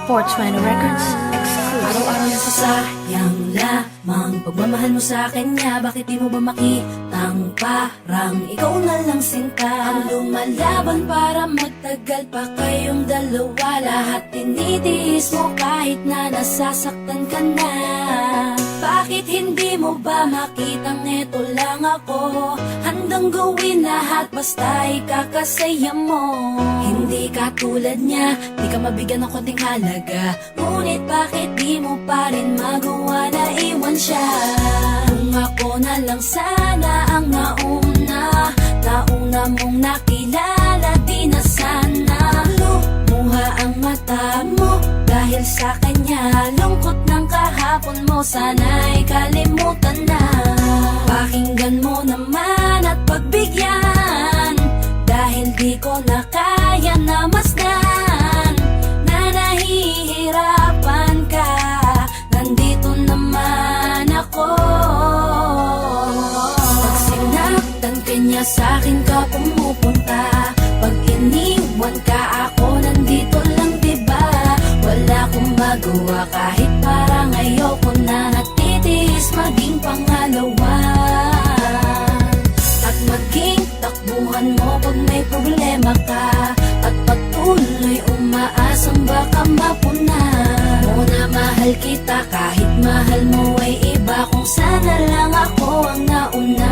420 Records exclusive. Araw-araw na sasayang lamang pagmamahal mo sa kanya. Bakit di mo ba makitang parang ikaw na lang sinta ang lumalaban para magtagal pa kayong dalawa? Lahat tinitiis mo kahit na nasasaktan ka na. Bakit hindi mo ba makitang eto lang ako? Handang gawin lahat basta ikakasaya mo. Hindi ka tulad niya, di ka mabigyan ng konting halaga. Ngunit bakit di mo pa rin magawa na iwan siya? Kung ako na lang sana ang nauna mong nakilala, di na sana lumuha ang mata mo dahil sa kanya. Lungkot ng kahapon mo, sana'y kalimutan na. Pakinggan mo naman at pagbigyan, dahil di ko na kaya na masdan na nahihirapan ka. Nandito naman ako. Pag sinaktan ka niya, sa'kin ka pumupunta. Pag iniwan ka, ako nandito lang, diba? Wala akong magawa kahit parang ayoko na. Natitiis maging pangalawa at maging takbuhan mo pag may problema ka, at patuloy umaasang baka mapuna mo na mahal kita kahit mahal mo ay iba. Kung sana lang ako ang nauna.